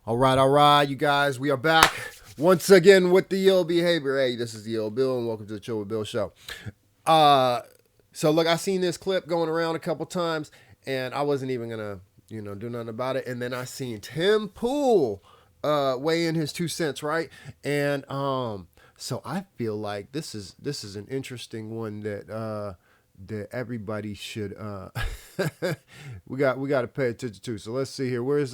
All right, you guys, we are back once again with the ill behavior. Hey, this is the ill Bill, and welcome to the Chill with Bill show. So look, I seen this clip going around a couple times, and I wasn't even gonna, do nothing about it. And then I seen Tim Pool weigh in his 2 cents, right? And so I feel like this is an interesting one that everybody should we got to pay attention to. So let's see here. Where's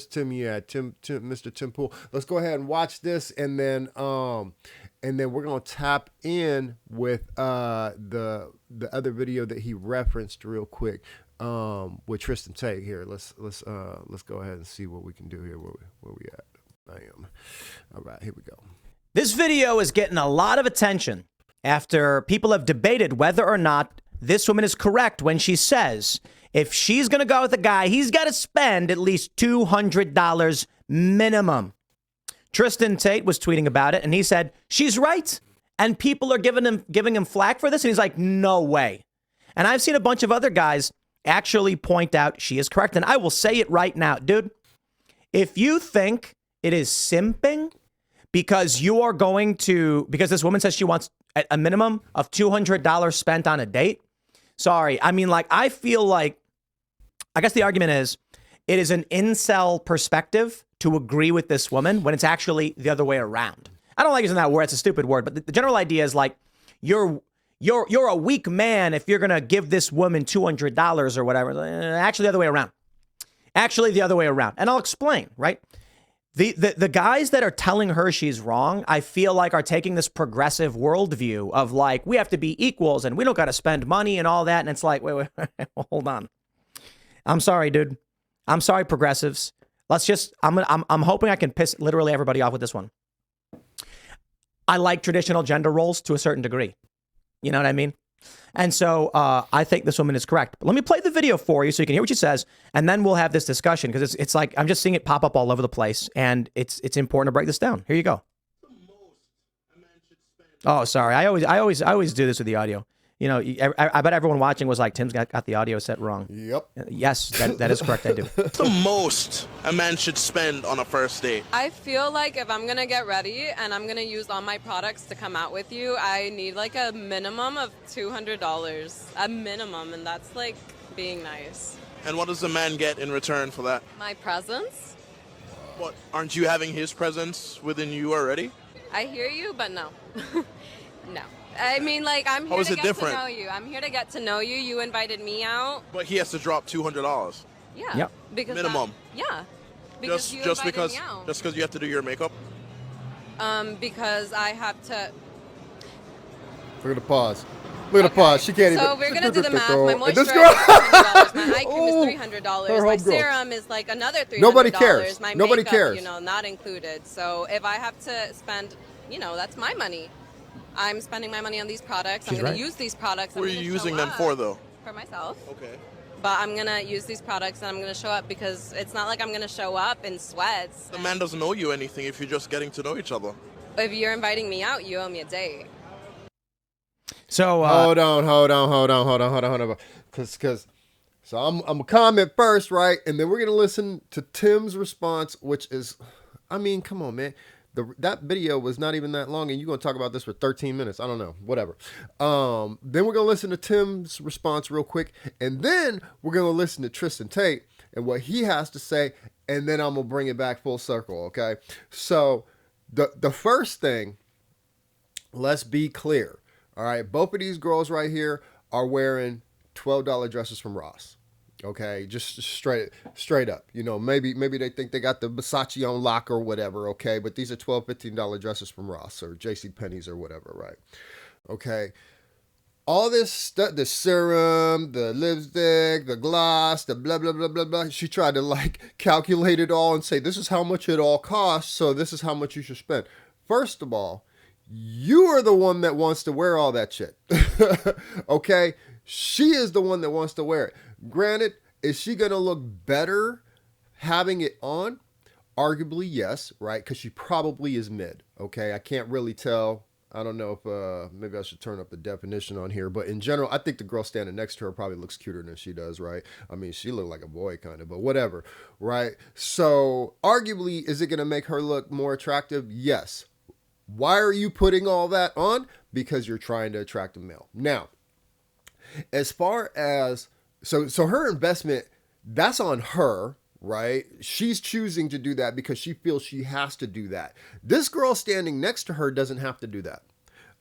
Timmy at? Mr. Tim Pool. Let's go ahead and watch this, and then we're gonna tap in with the other video that he referenced real quick with Tristan Tate here. Let's go ahead and see what we can do here. Where we at? I am. All right, here we go. This video is getting a lot of attention after people have debated whether or not this woman is correct when she says if she's going to go with a guy, he's got to spend at least $200 minimum. Tristan Tate was tweeting about it, and he said, she's right. And people are giving him flack for this. And he's like, no way. And I've seen a bunch of other guys actually point out she is correct. And I will say it right now, dude. If you think it is simping because because this woman says she wants a minimum of $200 spent on a date. Sorry. I mean, I feel like, I guess the argument is, it is an incel perspective to agree with this woman when it's actually the other way around. I don't like using that word. It's a stupid word, but the general idea is you're a weak man if you're going to give this woman $200 or whatever. Actually, the other way around. And I'll explain, right? The guys that are telling her she's wrong, I feel like are taking this progressive worldview of we have to be equals and we don't got to spend money and all that. And it's like, wait, hold on. I'm sorry, dude. I'm sorry, progressives. I'm hoping I can piss literally everybody off with this one. I like traditional gender roles to a certain degree. You know what I mean? And so I think this woman is correct. But let me play the video for you so you can hear what she says, and then we'll have this discussion because it's like I'm just seeing it pop up all over the place, and it's important to break this down. Here you go. Oh, sorry. I always do this with the audio. I bet everyone watching was like, Tim's got the audio set wrong. Yep. Yes, that is correct. I do. What's the most a man should spend on a first date? I feel like if I'm going to get ready and I'm going to use all my products to come out with you, I need a minimum of $200. A minimum, and that's being nice. And what does the man get in return for that? My presence? What, aren't you having his presence within you already? I hear you, but no. No. I mean, I'm here to get to know you. I'm here to get to know you. You invited me out. But he has to drop $200. Yeah. Yep. Because minimum. Yeah. Because just because me out. just because you have to do your makeup. Because I have to. Look at the pause. Look at the pause. She can't even. So we're gonna do the math. My moisturizer This is girl. $200. My eye cream is $300. Her My homegirl. serum is another $300. Nobody cares. My Nobody makeup, cares. Not included. So if I have to spend, that's my money. I'm spending my money on these products. I'm going to use these products. Who are you using them for, though? For myself. Okay. But I'm going to use these products and I'm going to show up because it's not like I'm going to show up in sweats. The man doesn't owe you anything if you're just getting to know each other. If you're inviting me out, you owe me a date. So hold on. So I'm gonna comment first, right? And then we're going to listen to Tim's response, which is, I mean, come on, man. That video was not even that long, and you're going to talk about this for 13 minutes. I don't know, whatever. Then we're going to listen to Tim's response real quick, and then we're going to listen to Tristan Tate and what he has to say, and then I'm going to bring it back full circle, okay? So the first thing, let's be clear, all right? Both of these girls right here are wearing $12 dresses from Ross. Okay, just straight up. Maybe they think they got the Versace on lock or whatever, okay? But these are $12, $15 dresses from Ross or JCPenney's or whatever, right? Okay. All this stuff, the serum, the lipstick, the gloss, the blah, blah, blah, blah, blah. She tried to calculate it all and say, this is how much it all costs, so this is how much you should spend. First of all, you are the one that wants to wear all that shit, okay? She is the one that wants to wear it. Granted, is she going to look better having it on? Arguably, yes, right? Because she probably is mid, okay? I can't really tell. I don't know if maybe I should turn up the definition on here, but in general, I think the girl standing next to her probably looks cuter than she does, right? I mean, she looked like a boy kind of, but whatever, right? So arguably, is it going to make her look more attractive? Yes. Why are you putting all that on? Because you're trying to attract a male. Now, as far as, so her investment, that's on her, right? She's choosing to do that because she feels she has to do that. This girl standing next to her doesn't have to do that.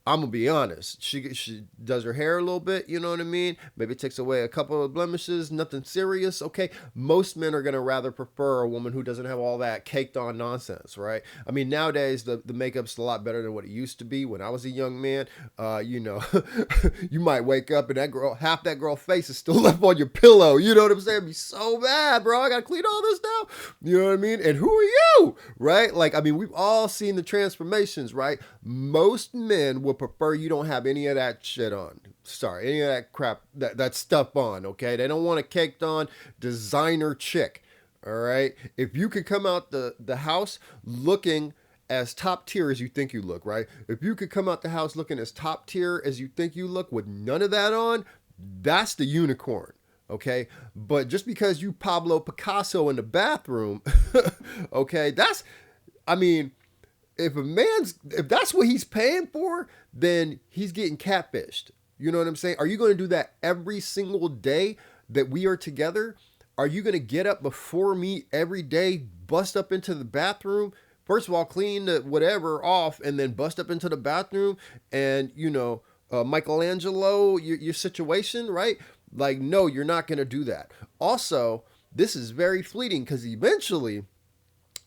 I'm gonna be honest. She does her hair a little bit, you know what I mean? Maybe takes away a couple of blemishes, nothing serious. Okay, most men are gonna rather prefer a woman who doesn't have all that caked on nonsense, right? I mean, nowadays the makeup's a lot better than what it used to be. When I was a young man, you know, you might wake up and half that girl face is still left on your pillow. You know what I'm saying? It'd be so bad, bro. I gotta clean all this now. You know what I mean? And who are you, right? Like, I mean, we've all seen the transformations, right? Most men will prefer you don't have any of that shit on. Sorry, any of that crap, that stuff on, okay? They don't want a caked on designer chick, all right? If you could come out the house looking as top tier as you think you look, right? If you could come out the house looking as top tier as you think you look with none of that on, that's the unicorn, okay? But just because you Pablo Picasso in the bathroom, okay, I mean, if that's what he's paying for, then he's getting catfished. You know what I'm saying? Are you going to do that every single day that we are together? Are you going to get up before me every day, bust up into the bathroom? First of all, clean the whatever off and then bust up into the bathroom and, you know, Michelangelo, your situation, right? Like, no, you're not going to do that. Also, this is very fleeting because eventually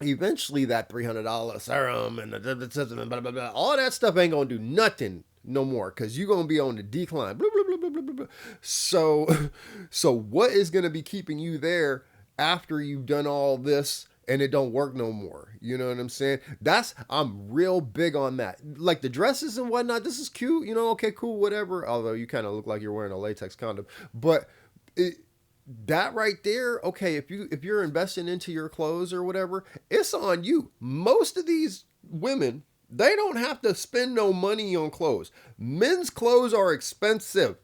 that $300 serum and the blah, blah, blah, all that stuff ain't gonna do nothing no more because you're gonna be on the decline. Blah, blah, blah, blah, blah, blah. So what is gonna be keeping you there after you've done all this and it don't work no more? You know what I'm saying? I'm real big on that. Like the dresses and whatnot, this is cute, you know, okay, cool, whatever. Although you kind of look like you're wearing a latex condom. But that right there, okay, if you're investing into your clothes or whatever, it's on you. Most of these women, they don't have to spend no money on clothes. Men's clothes are expensive.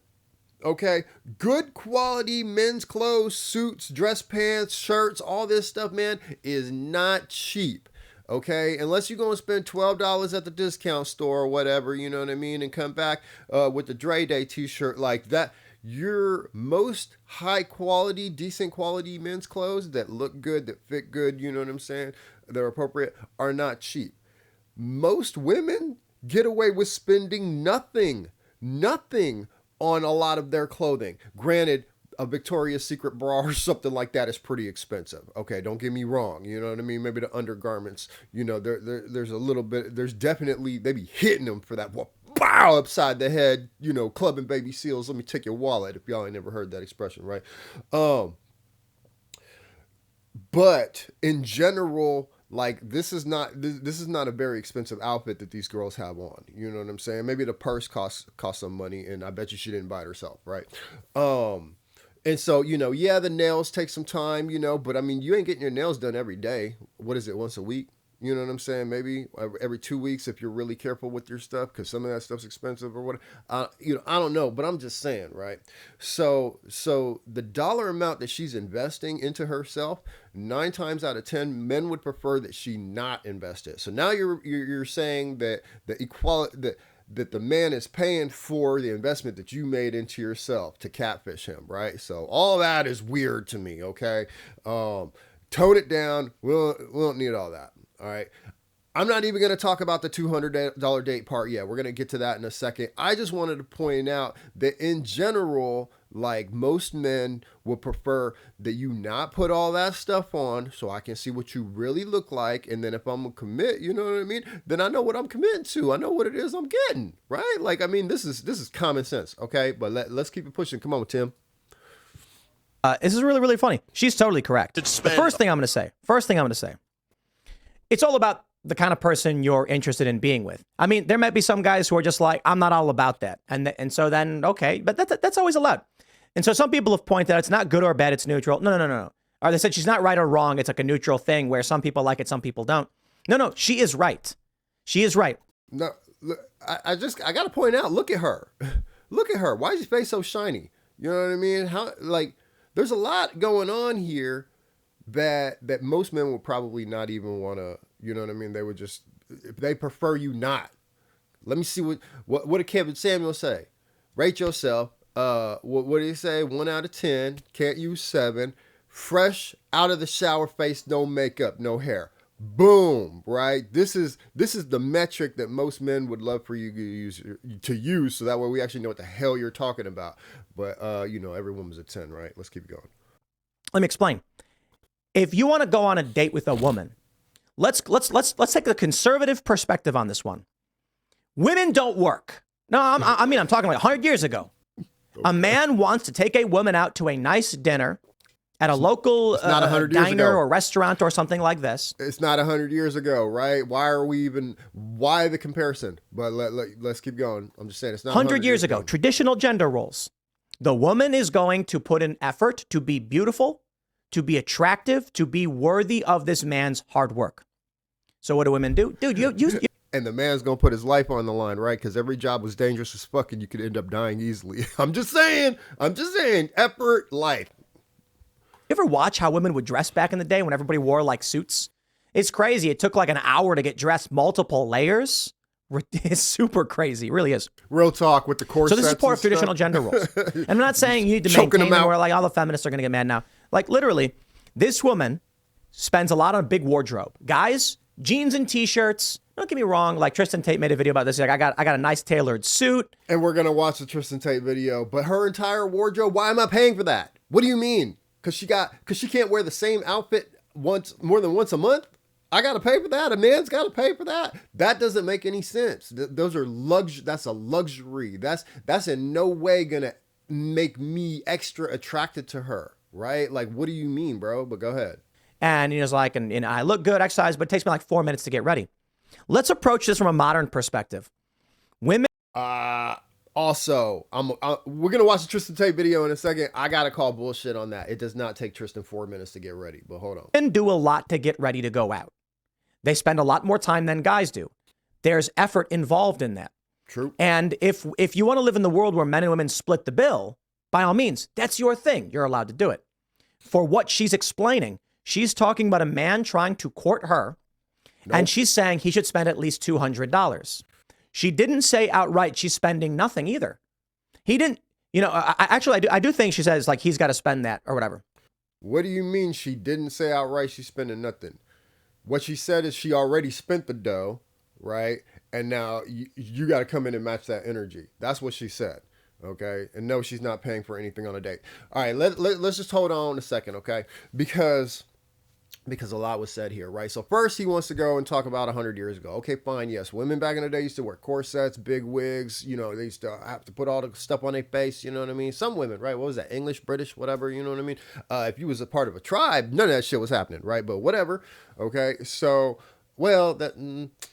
Okay, good quality men's clothes, suits, dress pants, shirts, all this stuff, man, is not cheap. Okay, unless you're going to spend $12 at the discount store or whatever, you know what I mean, and come back with the Dre Day t-shirt like that. Your most high quality, decent quality men's clothes that look good, that fit good, you know what I'm saying, they're appropriate, are not cheap. Most women get away with spending nothing on a lot of their clothing. Granted, a Victoria's Secret bra or something like that is pretty expensive. Okay, don't get me wrong. You know what I mean? Maybe the undergarments, you know, there's a little bit, there's definitely, they be hitting them for that, bow, upside the head, you know, clubbing baby seals. Let me take your wallet if y'all ain't never heard that expression, right? But in general, like this is not a very expensive outfit that these girls have on. You know what I'm saying? Maybe the purse costs some money, and I bet you she didn't buy it herself, right? And so, you know, yeah, the nails take some time, you know, but I mean, you ain't getting your nails done every day. What is it, once a week? You know what I'm saying? Maybe every 2 weeks if you're really careful with your stuff, because some of that stuff's expensive or what. You know, I don't know, but I'm just saying, right? So the dollar amount that she's investing into herself, 9 times out of 10, men would prefer that she not invest it. So now you're saying that the equality that the man is paying for the investment that you made into yourself to catfish him, right? So all that is weird to me. Okay, tone it down. We don't need all that. All right. I'm not even going to talk about the $200 date part yet. We're going to get to that in a second. I just wanted to point out that in general, like most men would prefer that you not put all that stuff on so I can see what you really look like. And then if I'm going to commit, you know what I mean? Then I know what I'm committing to. I know what it is I'm getting, right? Like, I mean, this is common sense. Okay. But let's keep it pushing. Come on, Tim. This is really, really funny. She's totally correct. The first thing I'm going to say, it's all about the kind of person you're interested in being with. I mean, there might be some guys who are just like, I'm not all about that. And so then, okay, but that's always allowed. And so some people have pointed out it's not good or bad, it's neutral. No. Or they said she's not right or wrong. It's like a neutral thing where some people like it, some people don't. No, she is right. She is right. No, look, I got to point out, look at her. Look at her. Why is your face so shiny? You know what I mean? How, like, there's a lot going on here that most men would probably not even want to, you know what I mean? They would just, they prefer you not. Let me see what did Kevin Samuel say? Rate yourself. What did he say? 1 out of 10. Can't use 7. Fresh out of the shower, face, no makeup, no hair. Boom, right? This is the metric that most men would love for you to use, so that way we actually know what the hell you're talking about. But you know, every woman's a 10, right? Let's keep it going. Let me explain. If you want to go on a date with a woman, let's take a conservative perspective on this one. Women don't work. No, I'm talking like 100 years ago. A man wants to take a woman out to a nice dinner at a local diner or restaurant or something like this. It's not 100 years ago, right? Why the comparison? But let's keep going. I'm just saying it's not 100 years ago. Traditional gender roles. The woman is going to put in effort to be beautiful, to be attractive, to be worthy of this man's hard work. So what do women do? Dude, you and the man's going to put his life on the line, right? Because every job was dangerous as fuck and you could end up dying easily. I'm just saying. Effort, life. You ever watch how women would dress back in the day when everybody wore like suits? It's crazy. It took like an hour to get dressed, multiple layers. It's super crazy. It really is. Real talk with the corsets. So this is part of traditional gender roles. And I'm not saying you need to maintain them where like all the feminists are going to get mad now. Like literally, this woman spends a lot on a big wardrobe. Guys, jeans and t-shirts. Don't get me wrong. Like Tristan Tate made a video about this. Like I got a nice tailored suit. And we're going to watch the Tristan Tate video. But her entire wardrobe, why am I paying for that? What do you mean? Because she can't wear the same outfit more than once a month? I got to pay for that. A man's got to pay for that. That doesn't make any sense. Those are that's a luxury. That's in no way going to make me extra attracted to her, right? Like, what do you mean, bro? But go ahead. And he was like, and I look good, exercise, but it takes me like 4 minutes to get ready. Let's approach this from a modern perspective. Women. Also, we're going to watch the Tristan Tate video in a second. I got to call bullshit on that. It does not take Tristan 4 minutes to get ready, but hold on. Men do a lot to get ready to go out. They spend a lot more time than guys do. There's effort involved in that. True. And if you want to live in the world where men and women split the bill, by all means, that's your thing. You're allowed to do it. For what she's explaining, she's talking about a man trying to court her, and she's saying he should spend at least $200. She didn't say outright she's spending nothing either. He didn't, I do think she says like he's got to spend that or whatever. What do you mean she didn't say outright she's spending nothing? What she said is she already spent the dough, right? And now you got to come in and match that energy. That's what she said, okay? And no, she's not paying for anything on a date. All right, let's just hold on a second, okay? Because a lot was said here, right? So first he wants to go and talk about 100 years ago. Okay, fine, yes. Women back in the day used to wear corsets, big wigs. You know, they used to have to put all the stuff on their face, you know what I mean? Some women, right? What was that? English, British, whatever, you know what I mean? If you was a part of a tribe, none of that shit was happening, right? But whatever, okay? So, well,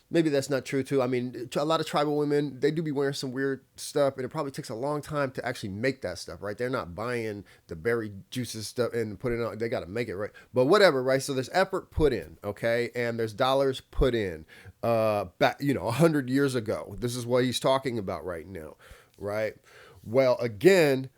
maybe that's not true too. I mean, a lot of tribal women, they do be wearing some weird stuff, and it probably takes a long time to actually make that stuff, right? They're not buying the berry juices stuff and putting it on. They got to make it, right? But whatever, right? So there's effort put in, okay? And there's dollars put in back, 100 years ago. This is what he's talking about right now, right? Well, again,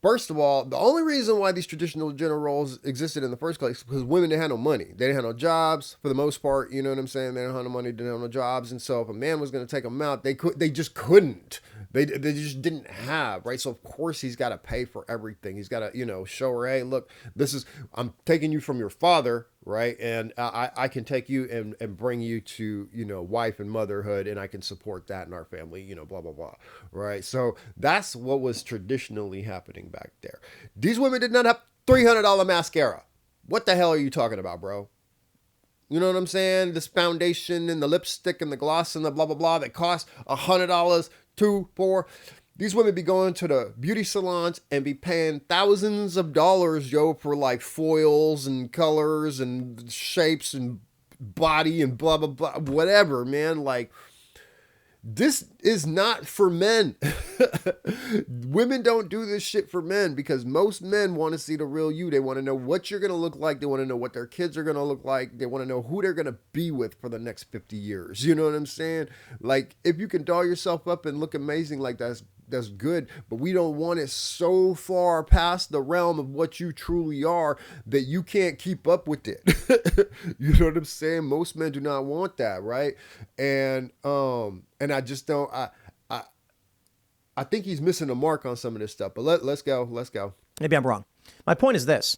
first of all, the only reason why these traditional gender roles existed in the first place is because women didn't have no money. They didn't have no jobs for the most part. You know what I'm saying? They didn't have no money, didn't have no jobs. And so if a man was going to take them out, they just couldn't. They just didn't have, right? So of course he's got to pay for everything. He's got to, show her, hey, look, I'm taking you from your father, right? And I can take you and bring you to, wife and motherhood, and I can support that in our family, blah, blah, blah, right? So that's what was traditionally happening back there. These women did not have $300 mascara. What the hell are you talking about, bro? You know what I'm saying? This foundation and the lipstick and the gloss and the blah, blah, blah that cost $100, $200, $400. These women be going to the beauty salons and be paying thousands of dollars, for like foils and colors and shapes and body and blah, blah, blah, whatever, man. Like, This is not for men. Women don't do this shit for men because most men want to see the real you. They want to know what you're going to look like. They want to know what their kids are going to look like. They want to know who they're going to be with for the next 50 years. You know what I'm saying? Like, if you can doll yourself up and look amazing like that's good, but we don't want it so far past the realm of what you truly are that you can't keep up with it. You know what I'm saying? Most men do not want that, right? And I just don't. I think he's missing the mark on some of this stuff. But let's go. Maybe I'm wrong. My point is this: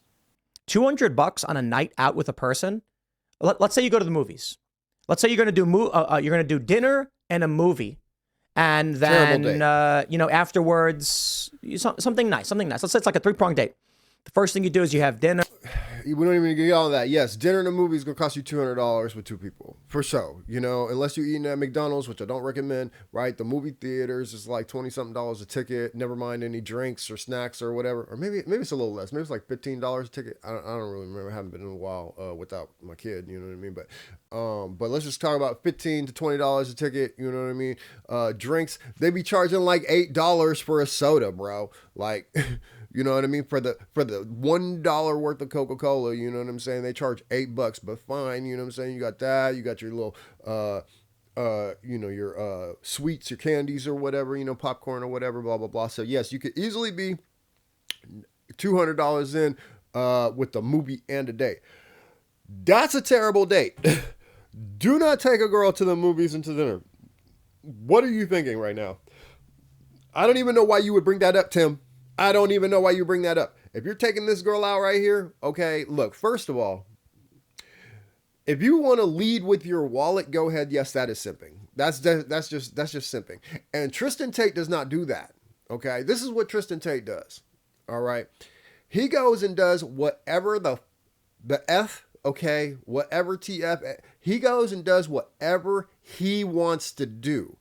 $200 on a night out with a person. Let's say you go to the movies. Let's say you're going to do dinner and a movie. And then, afterwards, something nice. Let's say it's like a 3-pronged date. The first thing you do is you have dinner. We don't even get all that. Yes, dinner and a movie is going to cost you $200 with 2 people. For sure. Unless you're eating at McDonald's, which I don't recommend, right? The movie theaters is like $20-something a ticket. Never mind any drinks or snacks or whatever. Or maybe it's a little less. Maybe it's like $15 a ticket. I don't really remember. I haven't been in a while without my kid. You know what I mean? But let's just talk about $15 to $20 a ticket. You know what I mean? Drinks, they be charging like $8 for a soda, bro. Like... You know what I mean? For the $1 worth of Coca-Cola, you know what I'm saying? They charge $8, but fine, you know what I'm saying? You got that, you got your little your sweets, your candies or whatever, popcorn or whatever, blah blah blah. So yes, you could easily be $200 in with the movie and a date. That's a terrible date. Do not take a girl to the movies and to dinner. What are you thinking right now? I don't even know why you would bring that up, Tim. I don't even know why you bring that up. If you're taking this girl out right here, okay, look, first of all, if you want to lead with your wallet, go ahead. Yes, that is simping. That's just simping. And Tristan Tate does not do that. Okay, this is what Tristan Tate does. All right, he goes and does whatever the F. Okay, whatever TF. He goes and does whatever he wants to do.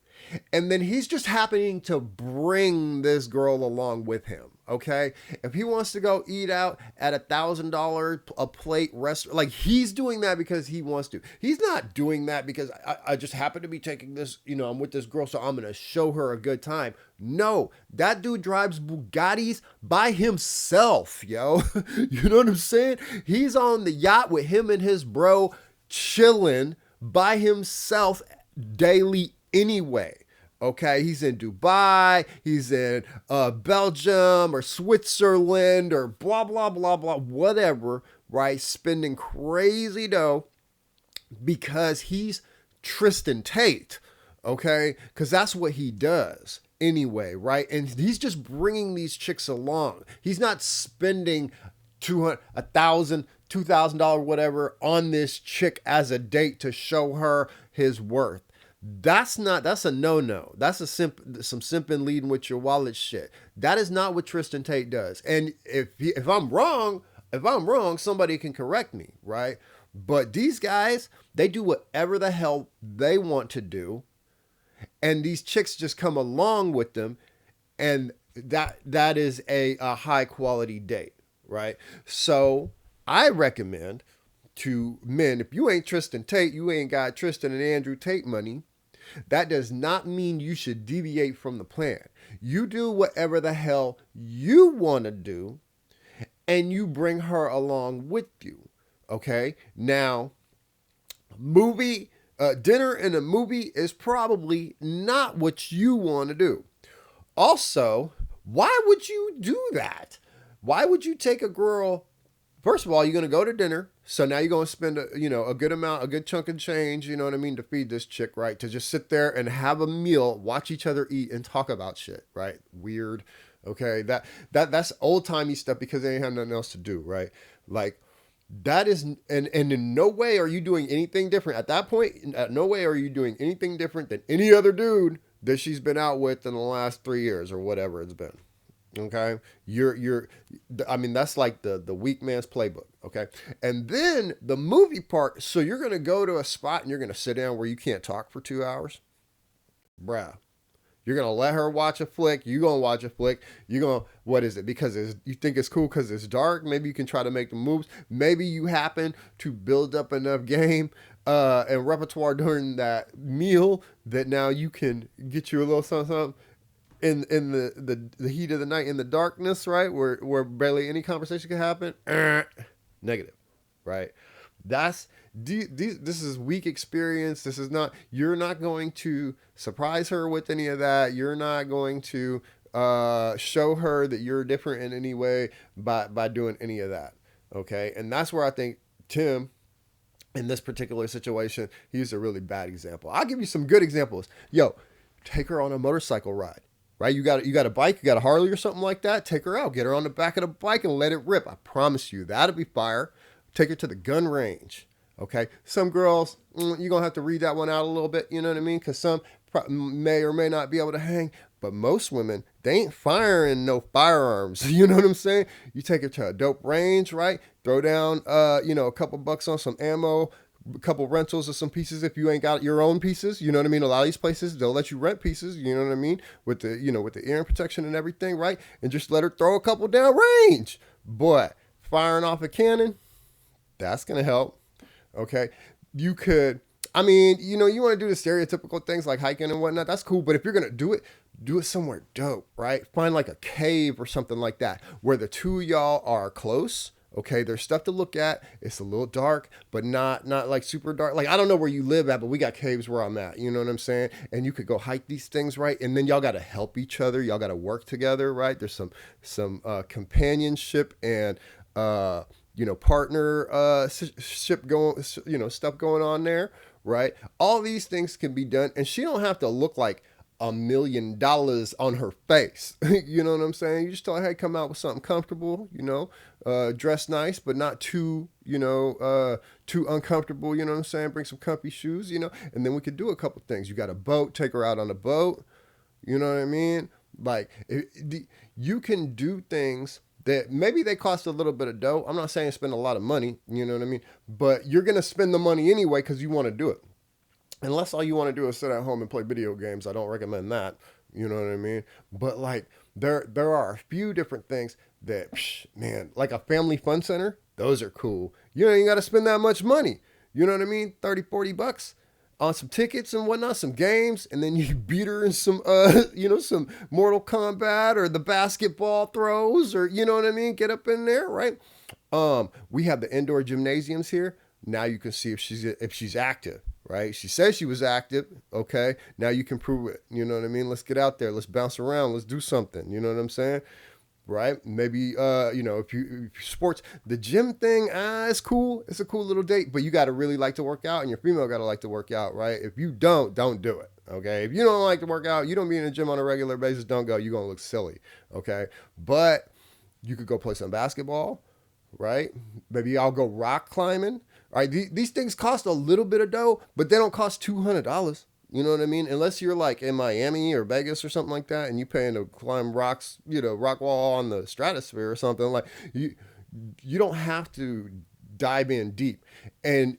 And then he's just happening to bring this girl along with him, okay? If he wants to go eat out at $1,000 a plate restaurant, like he's doing that because he wants to. He's not doing that because I just happen to be taking this, I'm with this girl, so I'm going to show her a good time. No, that dude drives Bugattis by himself, yo. You know what I'm saying? He's on the yacht with him and his bro chilling by himself daily anyway. Okay, he's in Dubai, he's in Belgium or Switzerland or blah, blah, blah, blah, whatever, right? Spending crazy dough because he's Tristan Tate, okay? Because that's what he does anyway, right? And he's just bringing these chicks along. He's not spending $1,000, $2,000, whatever on this chick as a date to show her his worth. That's a no-no. That's some simping leading with your wallet shit. That is not what Tristan Tate does. And if I'm wrong, somebody can correct me, right? But these guys, they do whatever the hell they want to do. And these chicks just come along with them. And that is a high quality date, right? So I recommend to men, if you ain't Tristan Tate, you ain't got Tristan and Andrew Tate money, that does not mean you should deviate from the plan. You do whatever the hell you want to do, and you bring her along with you. Okay? Now, dinner and a movie is probably not what you want to do. Also, why would you do that? Why would you take a girl? First of all, you're going to go to dinner. So now you're going to spend a good chunk of change, you know what I mean, to feed this chick, right? To just sit there and have a meal, watch each other eat and talk about shit, right? Weird. Okay. That's old timey stuff because they ain't have nothing else to do, right? Like that is, and in no way are you doing anything different at that point. No way are you doing anything different than any other dude that she's been out with in the last 3 years or whatever it's been. Okay, that's like the weak man's playbook. Okay, and then the movie part. So you're gonna go to a spot and you're gonna sit down where you can't talk for 2 hours, bruh. You're gonna let her watch a flick. You gonna watch a flick. You gonna what is it? Because you think it's cool because it's dark. Maybe you can try to make the moves. Maybe you happen to build up enough game and repertoire during that meal that now you can get you a little something in the heat of the night in the darkness, right? Where barely any conversation can happen. Negative, right? This is weak experience. This is not, you're not going to surprise her with any of that. You're not going to show her that you're different in any way by doing any of that. Okay. And that's where I think Tim, in this particular situation, he's a really bad example. I'll give you some good examples. Yo, take her on a motorcycle ride. Right? You got a bike, you got a Harley or something like that. Take her out, get her on the back of the bike and let it rip. I promise you, that'll be fire. Take her to the gun range. Okay. Some girls, you're going to have to read that one out a little bit. You know what I mean? Because some may or may not be able to hang. But most women, they ain't firing no firearms. You know what I'm saying? You take her to a dope range, right? Throw down, a couple bucks on some ammo, a couple rentals of some pieces if you ain't got your own pieces. You know what I mean? A lot of these places, they'll let you rent pieces. You know what I mean? With the earring protection and everything, right? And just let her throw a couple down range. Boy, firing off a cannon, that's going to help. Okay. You could, you want to do the stereotypical things like hiking and whatnot. That's cool. But if you're going to do it somewhere dope, right? Find like a cave or something like that where the two of y'all are close. Okay. There's stuff to look at. It's a little dark, but not like super dark. Like, I don't know where you live at, but we got caves where I'm at. You know what I'm saying? And you could go hike these things, right? And then y'all got to help each other. Y'all got to work together, right? There's some companionship and, partnership going, stuff going on there, right? All these things can be done, and she don't have to look like $1 million on her face. You know what I'm saying? You just tell her, hey, come out with something comfortable, dress nice, but not too uncomfortable. You know what I'm saying? Bring some comfy shoes, and then we could do a couple things. You got a boat, take her out on a boat. You know what I mean? Like you can do things that maybe they cost a little bit of dough. I'm not saying spend a lot of money, you know what I mean? But you're going to spend the money anyway because you want to do it. Unless all you want to do is sit at home and play video games. I don't recommend that. You know what I mean? But like there are a few different things that, like a family fun center, those are cool. You ain't got to spend that much money. You know what I mean? 30, 40 bucks on some tickets and whatnot, some games, and then you beat her in some, some Mortal Kombat or the basketball throws, or you know what I mean? Get up in there, right? We have the indoor gymnasiums here. Now you can see if she's active, right? She says she was active. Okay, now you can prove it. You know what I mean? Let's get out there. Let's bounce around. Let's do something. You know what I'm saying? Right? Maybe, if you sports, the gym thing, it's cool. It's a cool little date, but you got to really like to work out, and your female got to like to work out, right? If you don't do it. Okay. If you don't like to work out, you don't be in the gym on a regular basis, don't go. You're going to look silly. Okay. But you could go play some basketball, right? Maybe I'll go rock climbing. All right. These things cost a little bit of dough, but they don't cost $200. You know what I mean? Unless you're like in Miami or Vegas or something like that, and you paying to climb rocks, rock wall on the stratosphere or something, like you don't have to dive in deep, and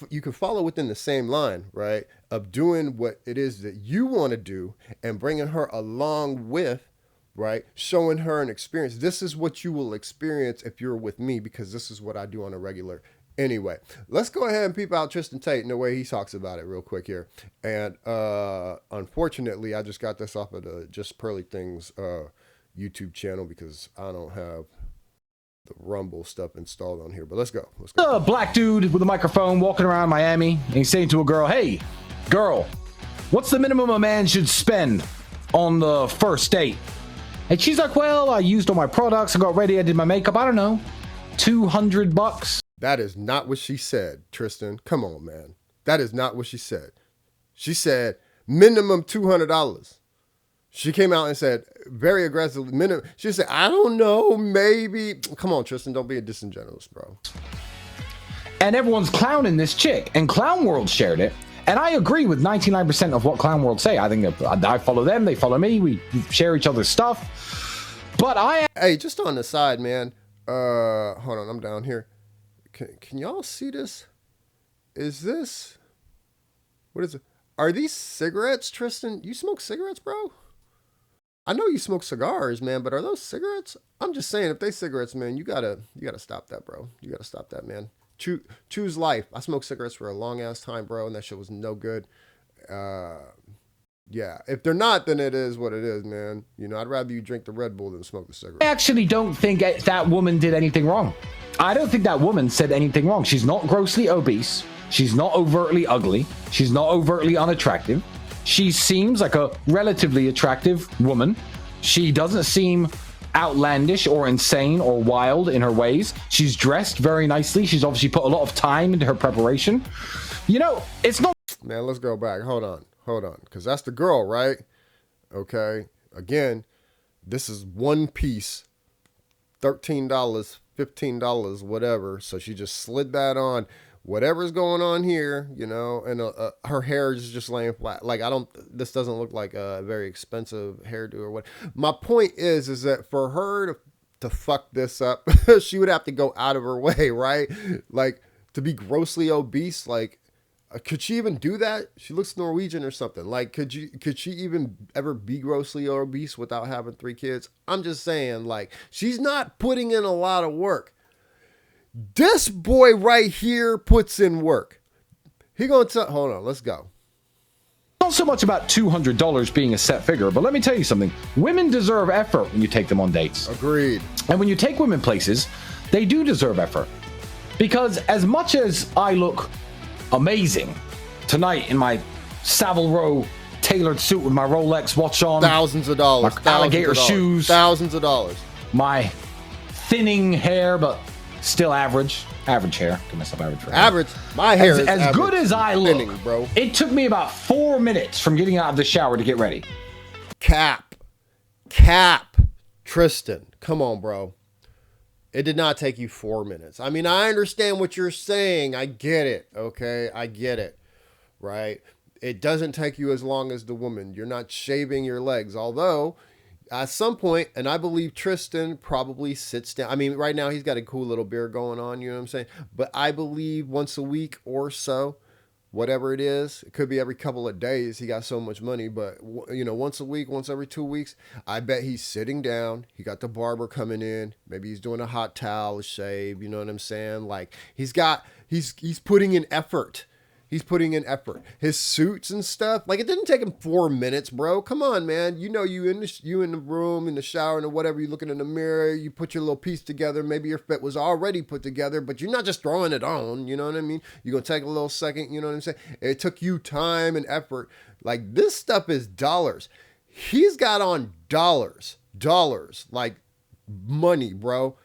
you can follow within the same line, right? Of doing what it is that you want to do and bringing her along with, right? Showing her an experience. This is what you will experience if you're with me, because this is what I do on a regular. Anyway, let's go ahead and peep out Tristan Tate and the way he talks about it real quick here. And unfortunately, I just got this off of the Just Pearly Things YouTube channel because I don't have the Rumble stuff installed on here. But let's go. A black dude with a microphone walking around Miami, and he's saying to a girl, "Hey, girl, what's the minimum a man should spend on the first date?" And she's like, "Well, I used all my products, I got ready, I did my makeup, I don't know, $200." That is not what she said, Tristan. Come on, man. That is not what she said. She said minimum $200. She came out and said very aggressively, minimum. She said, I don't know, maybe. Come on, Tristan, don't be a disingenuous, bro. And everyone's clowning this chick, and Clown World shared it. And I agree with 99% of what Clown World say. I think I follow them, they follow me, we share each other's stuff. But Hey, just on the side, man. Hold on, I'm down here. Can y'all see this? What is it? Are these cigarettes, Tristan? You smoke cigarettes, bro? I know you smoke cigars, man, but are those cigarettes? I'm just saying, if they cigarettes, man, you gotta stop that, bro. You gotta stop that, man. Choose life. I smoked cigarettes for a long ass time, bro, and that shit was no good. Uh, yeah, if they're not, then it is what it is, man. You know, I'd rather you drink the Red Bull than smoke the cigarette. I actually don't think that woman did anything wrong. I don't think that woman said anything wrong. She's not grossly obese. She's not overtly ugly. She's not overtly unattractive. She seems like a relatively attractive woman. She doesn't seem outlandish or insane or wild in her ways. She's dressed very nicely. She's obviously put a lot of time into her preparation. You know, it's not... Man, let's go back. Hold on. Because that's the girl, right? Okay. Again, this is one piece, $13, $15, whatever. So she just slid that on. Whatever's going on here, you know, and her hair is just laying flat. Like, this doesn't look like a very expensive hairdo or what. My point is that for her to fuck this up, she would have to go out of her way, right? Like, to be grossly obese, like, could she even do that? She looks Norwegian or something. Like, could she even ever be grossly obese without having 3 kids? I'm just saying, like, she's not putting in a lot of work. This boy right here puts in work. He gonna tell. Hold on, let's go. Not so much about $200 being a set figure, but let me tell you something. Women deserve effort when you take them on dates. Agreed. And when you take women places, they do deserve effort. Because as much as I look amazing tonight in my Savile Row tailored suit with my Rolex watch on, thousands of dollars, my alligator shoes, thousands of dollars, my thinning hair, but still average hair. Give myself average for hair. Average. My hair is as average. Good as I look, thinning, bro. It took me about 4 minutes from getting out of the shower to get ready. Cap, Tristan, come on, bro. It did not take you 4 minutes. I mean, I understand what you're saying. I get it. Okay, I get it. Right? It doesn't take you as long as the woman. You're not shaving your legs, although. At some point, and I believe Tristan probably sits down. I mean, right now he's got a cool little beard going on, you know what I'm saying? But I believe once a week or so, whatever it is, it could be every couple of days. He got so much money, but you know, once a week, once every 2 weeks, I bet he's sitting down. He got the barber coming in. Maybe he's doing a hot towel, a shave. You know what I'm saying? Like he's putting in effort. He's putting in effort. His suits and stuff, like it didn't take him 4 minutes, bro. Come on, man. You know, you in the room, in the shower, and whatever. You looking in the mirror. You put your little piece together. Maybe your fit was already put together, but you're not just throwing it on. You know what I mean? You're gonna take a little second. You know what I'm saying? It took you time and effort. Like this stuff is dollars. He's got on dollars, like money, bro.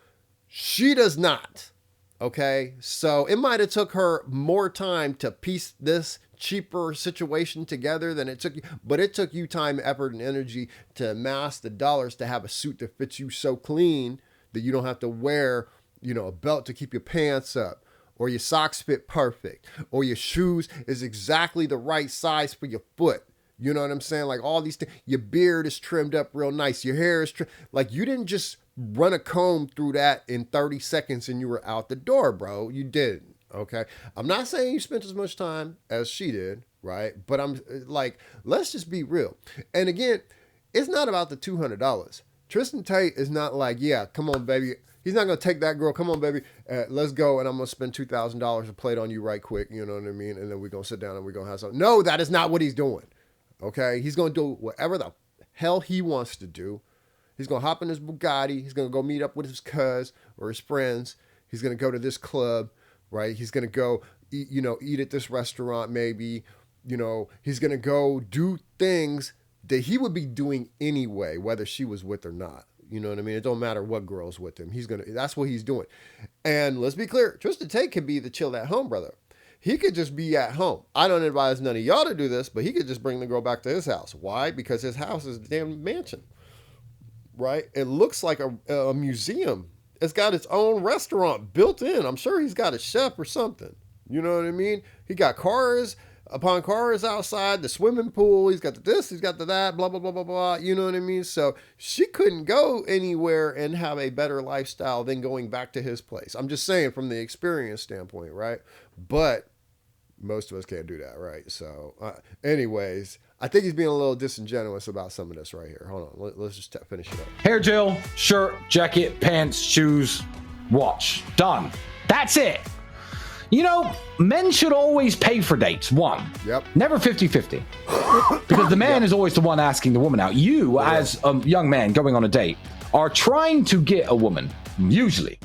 She does not. Okay, so it might have took her more time to piece this cheaper situation together than it took you, but it took you time, effort, and energy to amass the dollars to have a suit that fits you so clean that you don't have to wear, you know, a belt to keep your pants up, or your socks fit perfect, or your shoes is exactly the right size for your foot. You know what I'm saying? Like all these things, your beard is trimmed up real nice. Your hair is trimmed. Like you didn't just run a comb through that in 30 seconds and you were out the door, bro. You didn't. Okay. I'm not saying you spent as much time as she did, right? But I'm like, let's just be real. And again, it's not about the $200. Tristan Tate is not like, yeah, come on, baby. He's not going to take that girl. Come on, baby. Let's go. And I'm going to spend $2,000 to play it on you right quick. You know what I mean? And then we're going to sit down and we're going to have something. No, that is not what he's doing. Okay. He's going to do whatever the hell he wants to do. He's going to hop in his Bugatti. He's going to go meet up with his cuz or his friends. He's going to go to this club, right? He's going to go eat at this restaurant maybe. You know, he's going to go do things that he would be doing anyway, whether she was with or not. You know what I mean? It don't matter what girl's with him. That's what he's doing. And let's be clear, Tristan Tate could be the chill at home brother. He could just be at home. I don't advise none of y'all to do this, but he could just bring the girl back to his house. Why? Because his house is a damn mansion. Right? It looks like a museum. It's got its own restaurant built in. I'm sure he's got a chef or something. You know what I mean? He got cars upon cars outside, the swimming pool. He's got the this, he's got the that, blah, blah, blah, blah, blah. You know what I mean? So she couldn't go anywhere and have a better lifestyle than going back to his place. I'm just saying from the experience standpoint, right? But Most of us can't do that, right? So, anyways, I think he's being a little disingenuous about some of this right here. Hold on, let's just finish it up. Hair gel, shirt, jacket, pants, shoes, watch. Done. That's it. You know, men should always pay for dates. One. Yep. Never 50-50. Because the man is always the one asking the woman out. You, as a young man going on a date, are trying to get a woman, usually,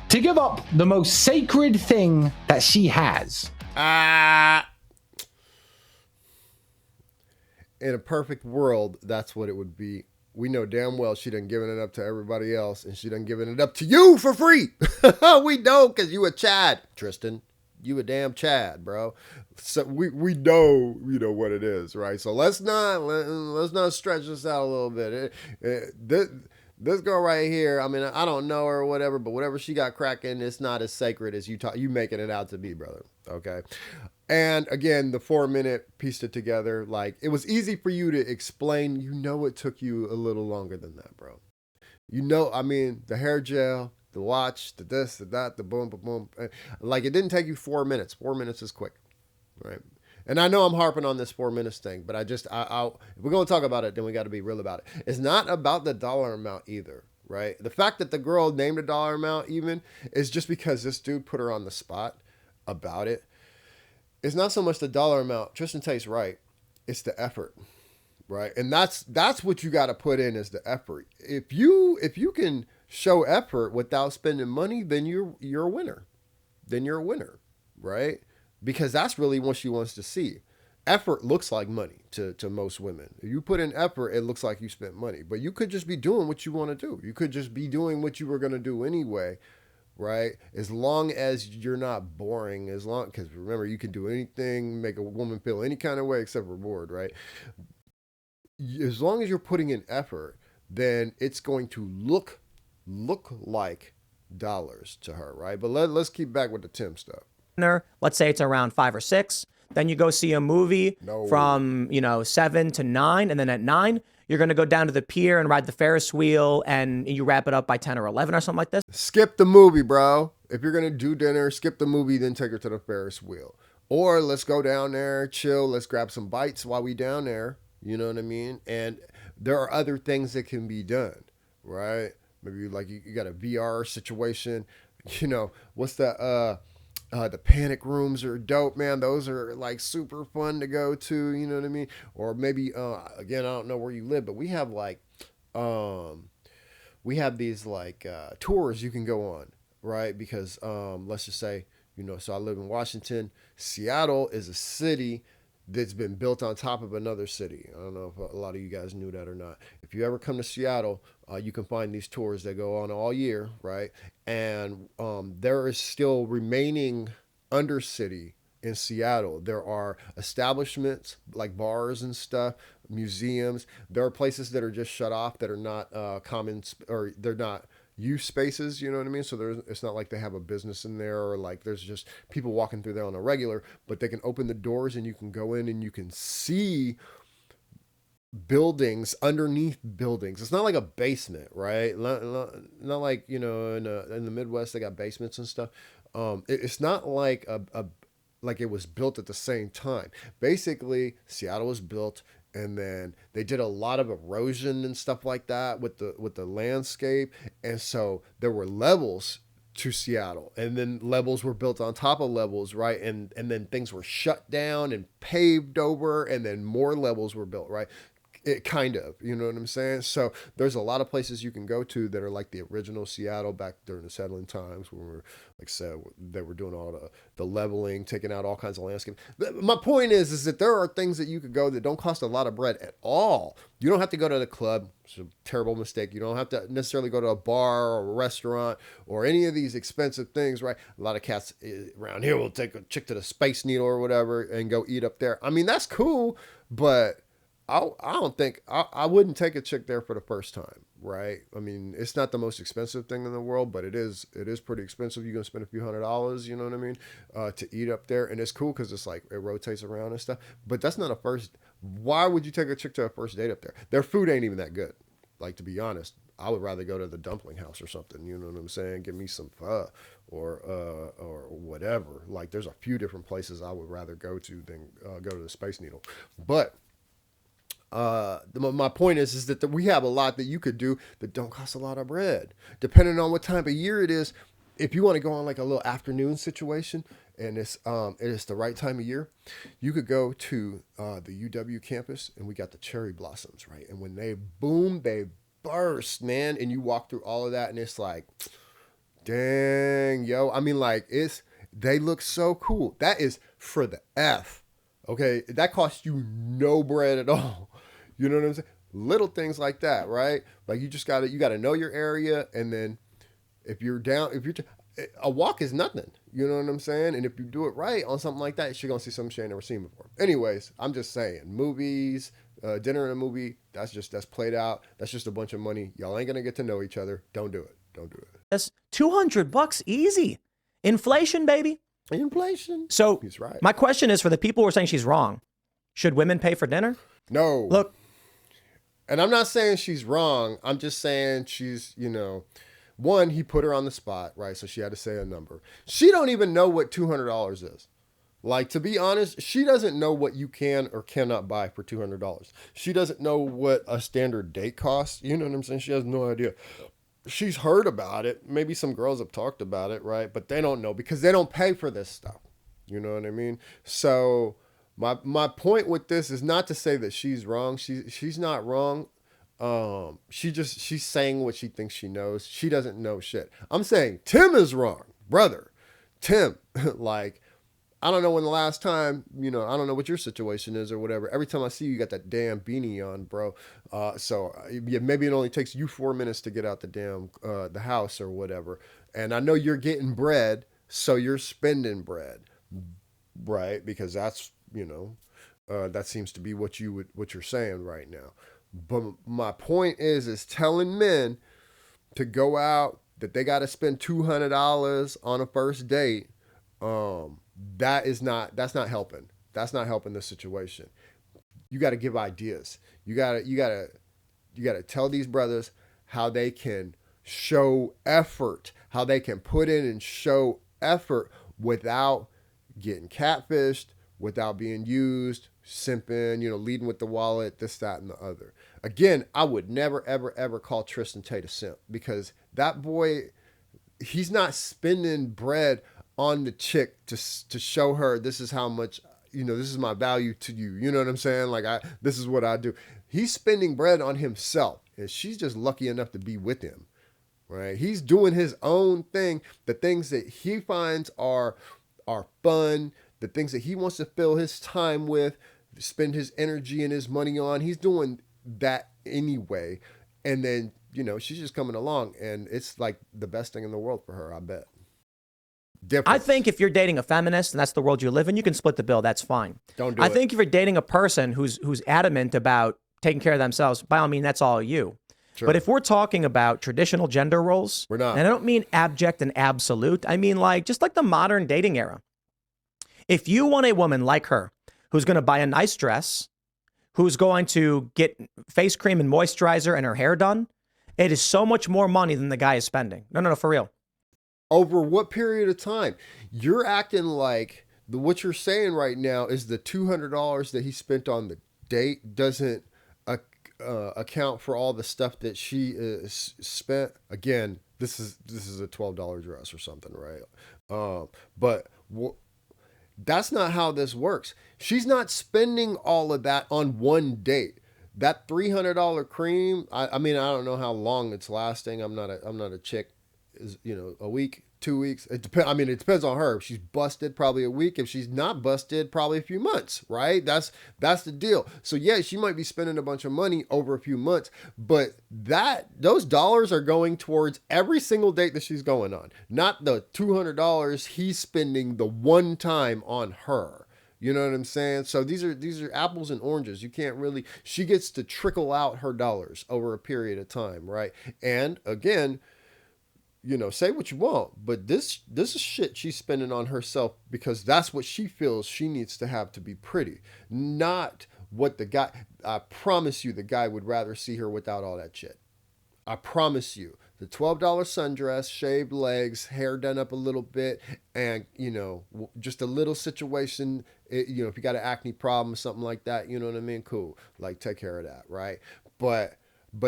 to give up the most sacred thing that she has. In a perfect world, that's what it would be. We know damn well she done given it up to everybody else, and she done given it up to you for free. We know, because you a Chad, Tristan. You a damn Chad, bro. So we know, you know what it is, right? So let's not stretch this out a little bit. This girl right here, I mean, I don't know her or whatever, but whatever she got cracking, it's not as sacred as you making it out to be, brother. Okay. And again, the 4-minute pieced it together. Like, it was easy for you to explain. You know, it took you a little longer than that, bro. You know, I mean, the hair gel, the watch, the this, the that, the boom, boom, boom. Like, it didn't take you 4 minutes. 4 minutes is quick, right? And I know I'm harping on this 4 minutes thing, but if we're going to talk about it, then we got to be real about it. It's not about the dollar amount either, right? The fact that the girl named a dollar amount even is just because this dude put her on the spot about it. It's not so much the dollar amount. Tristan Tate's right. It's the effort, right? And that's what you got to put in, is the effort. If you can show effort without spending money, then you're a winner. Then you're a winner, right? Because that's really what she wants to see. Effort looks like money to most women. If you put in effort, it looks like you spent money. But you could just be doing what you want to do. You could just be doing what you were going to do anyway, right? As long as you're not boring, because remember, you can do anything, make a woman feel any kind of way except for bored, right? As long as you're putting in effort, then it's going to look like dollars to her, right? But let's keep back with the Tim stuff. Let's say it's around 5 or 6. Then you go see a movie from 7 to 9, and then at 9 you're going to go down to the pier and ride the Ferris wheel, and you wrap it up by 10 or 11 or something like this. Skip the movie, bro. If you're going to do dinner, skip the movie, then take her to the Ferris wheel. Or let's go down there, chill, let's grab some bites while we down there. You know what I mean? And there are other things that can be done, right? Maybe like you got a VR situation. You know, what's that? The panic rooms are dope, man. Those are like super fun to go to, you know what I mean? Or maybe, again, I don't know where you live, but we have like, these like tours you can go on, right? Because let's just say, so I live in Washington. Seattle is a city that's been built on top of another city. I don't know if a lot of you guys knew that or not. If you ever come to Seattle, you can find these tours that go on all year, right? And there is still remaining undercity in Seattle. There are establishments like bars and stuff, museums. There are places that are just shut off that are not common, or they're not use spaces, you know what I mean? So it's not like they have a business in there, or like there's just people walking through there on a regular, but they can open the doors and you can go in and you can see buildings underneath buildings. It's not like a basement, right? Not like, in the Midwest, they got basements and stuff. It's not like like it was built at the same time. Basically, Seattle was built, and then they did a lot of erosion and stuff like that with the landscape. And so there were levels to Seattle, and then levels were built on top of levels, right? And then things were shut down and paved over, and then more levels were built, right? It kind of, you know what I'm saying? So there's a lot of places you can go to that are like the original Seattle back during the settling times, when we're, like I said, they were doing all the leveling, taking out all kinds of landscape. My point is that there are things that you could go that don't cost a lot of bread at all. You don't have to go to the club. It's a terrible mistake. You don't have to necessarily go to a bar or a restaurant or any of these expensive things, right? A lot of cats around here will take a chick to the Space Needle or whatever and go eat up there. I mean, that's cool, but I don't think I wouldn't take a chick there for the first time, right? I mean, it's not the most expensive thing in the world, but it is pretty expensive. You're gonna spend a few $100s, you know what I mean, to eat up there, and it's cool because it's like it rotates around and stuff. But that's not a first. Why would you take a chick to a first date up there? Their food ain't even that good, like, to be honest. I would rather go to the dumpling house or something. You know what I'm saying? Give me some pho or whatever. Like, there's a few different places I would rather go to than go to the Space Needle. But my point is that we have a lot that you could do that don't cost a lot of bread, depending on what time of year it is. If you want to go on like a little afternoon situation and it is the right time of year, you could go to the UW campus and we got the cherry blossoms, right? And when they boom, they burst, man. And you walk through all of that and it's like, dang, yo. I mean, like, they look so cool. That is for the F. Okay. That costs you no bread at all. You know what I'm saying? Little things like that, right? Like, you gotta know your area. And then if you're a walk is nothing. You know what I'm saying? And if you do it right on something like that, you're going to see something she ain't never seen before. Anyways, I'm just saying, movies, dinner and a movie, that's played out. That's just a bunch of money. Y'all ain't going to get to know each other. Don't do it. Don't do it. That's $200 easy. Inflation, baby. Inflation. So he's right. My question is for the people who are saying she's wrong. Should women pay for dinner? No. Look. And I'm not saying she's wrong. I'm just saying she's, one, he put her on the spot, right? So she had to say a number. She don't even know what $200 is. Like, to be honest, she doesn't know what you can or cannot buy for $200. She doesn't know what a standard date costs. You know what I'm saying? She has no idea. She's heard about it. Maybe some girls have talked about it, right? But they don't know because they don't pay for this stuff. You know what I mean? So my point with this is not to say that she's wrong. She's not wrong. She's saying what she thinks she knows. She doesn't know shit. I'm saying Tim is wrong, brother. Tim, like, I don't know when the last time, I don't know what your situation is or whatever. Every time I see you, you got that damn beanie on, bro. So maybe it only takes you 4 minutes to get out the damn, the house or whatever. And I know you're getting bread, so you're spending bread, right? Because that's, that seems to be what you're saying right now. But my point is telling men to go out, that they got to spend $200 on a first date. That's not helping. That's not helping the situation. You got to give ideas. You got to tell these brothers how they can show effort, how they can put in and show effort without getting catfished, without being used, simping, leading with the wallet, this, that, and the other. Again, I would never, ever, ever call Tristan Tate a simp because that boy, he's not spending bread on the chick to show her this is how much, this is my value to you. You know what I'm saying? Like, this is what I do. He's spending bread on himself and she's just lucky enough to be with him, right? He's doing his own thing. The things that he finds are fun, the things that he wants to fill his time with, spend his energy and his money on. He's doing that anyway. And then, she's just coming along and it's like the best thing in the world for her, I bet. I think if you're dating a feminist and that's the world you live in, you can split the bill. That's fine. Don't do it. I think if you're dating a person who's adamant about taking care of themselves, by all means, that's all you. Sure. But if we're talking about traditional gender roles, we're not. And I don't mean abject and absolute. I mean just like the modern dating era. If you want a woman like her, who's going to buy a nice dress, who's going to get face cream and moisturizer and her hair done, it is so much more money than the guy is spending. No, for real. Over what period of time? You're acting like what you're saying right now is the $200 that he spent on the date doesn't account for all the stuff that she spent. Again, this is a $12 dress or something, right? But that's not how this works. She's not spending all of that on one date. That $300 cream, I mean, I don't know how long it's lasting. I'm not a chick. Is a week, 2 weeks. It depends on her. If she's busted, probably a week. If she's not busted, probably a few months, right? That's the deal. So yeah, she might be spending a bunch of money over a few months, but those dollars are going towards every single date that she's going on, not the $200 he's spending the one time on her. You know what I'm saying? So these are apples and oranges. You can't really. She gets to trickle out her dollars over a period of time, right? And again, say what you want, but this is shit she's spending on herself because that's what she feels she needs to have to be pretty, not what the guy. I promise you, the guy would rather see her without all that shit. I promise you, the $12 sundress, shaved legs, hair done up a little bit, and, just a little situation, if you got an acne problem or something like that, you know what I mean? Cool. Like, take care of that, right? But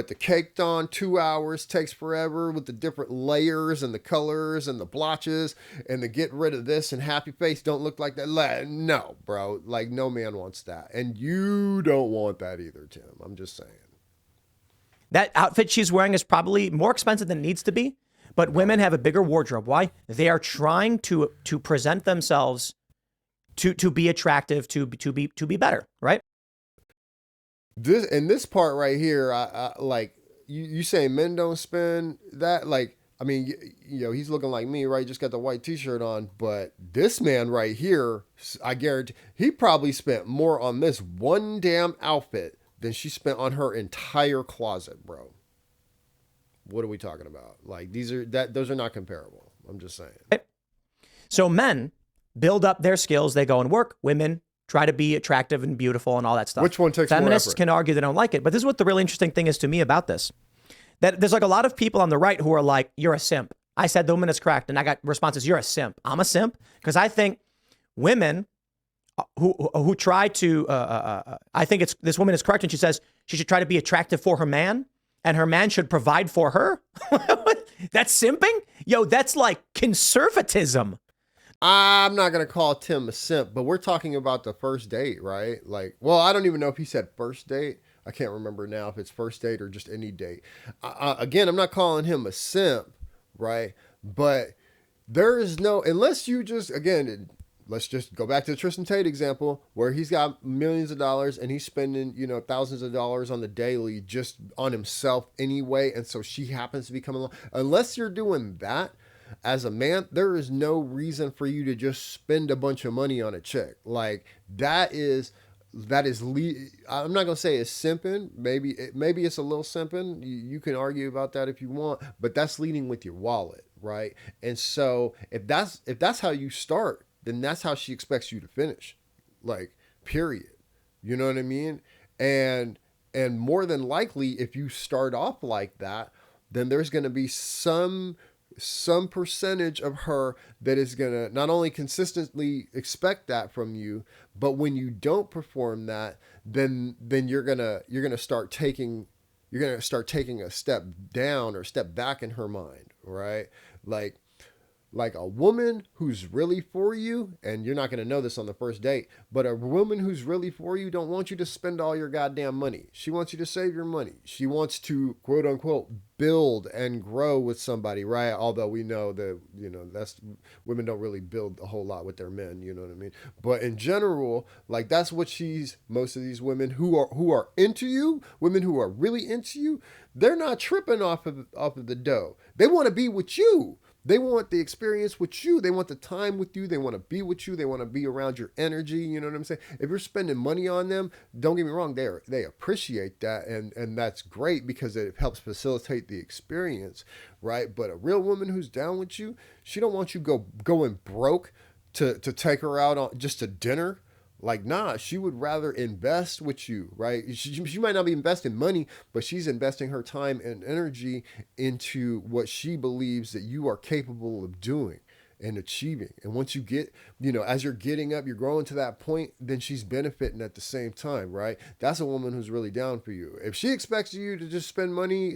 the caked on 2 hours takes forever with the different layers and the colors and the blotches and the get rid of this and happy face don't look like that. No, bro. Like, no man wants that. And you don't want that either, Tim. I'm just saying. That outfit she's wearing is probably more expensive than it needs to be, but women have a bigger wardrobe. Why? They are trying to present themselves to be attractive, to be better, right? This part right here, I like you say men don't spend that. Like, I mean, he's looking like me, right? Just got the white t-shirt on, but this man right here, I guarantee he probably spent more on this one damn outfit than she spent on her entire closet, bro. What are we talking about? Like, those are not comparable. I'm just saying. So men build up their skills. They go and work. Women try to be attractive and beautiful and all that stuff. Which one takes more effort? Feminists can argue they don't like it, but this is what the really interesting thing is to me about this. That there's like a lot of people on the right who are like, you're a simp. I said the woman is correct, and I got responses, you're a simp. I'm a simp because I think women who try to, I think this woman is correct, and she says she should try to be attractive for her man, and her man should provide for her. That's simping? Yo, that's like conservatism. I'm not going to call Tim a simp, but we're talking about the first date, right? Like, well, I don't even know if he said first date. I can't remember now if it's first date or just any date. Again, I'm not calling him a simp, right? But there is no, unless you just, again, let's just go back to the Tristan Tate example where he's got millions of dollars and he's spending, thousands of dollars on the daily just on himself anyway. And so she happens to be coming along. Unless you're doing that, as a man, there is no reason for you to just spend a bunch of money on a chick. Like I'm not going to say it's simping. Maybe it's a little simping. You can argue about that if you want, but that's leading with your wallet, right? And so if that's how you start, then that's how she expects you to finish. Like, period. You know what I mean? And more than likely, if you start off like that, then there's going to be some percentage of her that is going to not only consistently expect that from you, but when you don't perform that, then you're going to start taking a step down or step back in her mind, right? Like a woman who's really for you, and you're not going to know this on the first date, but a woman who's really for you don't want you to spend all your goddamn money. She wants you to save your money. She wants to, quote unquote, build and grow with somebody, right? Although we know that, that's, women don't really build a whole lot with their men, you know what I mean? But in general, like, that's what most of these women who are into you, women who are really into you, they're not tripping off of the dough. They want to be with you. They want the experience with you. They want the time with you. They want to be with you. They want to be around your energy. You know what I'm saying? If you're spending money on them, don't get me wrong, they appreciate that, and that's great because it helps facilitate the experience, right? But a real woman who's down with you, she don't want you going broke to take her out on just a dinner. Like, nah, she would rather invest with you, right? She might not be investing money, but she's investing her time and energy into what she believes that you are capable of doing and achieving. And once you get, as you're getting up, you're growing to that point, then she's benefiting at the same time, right? That's a woman who's really down for you. If she expects you to just spend money,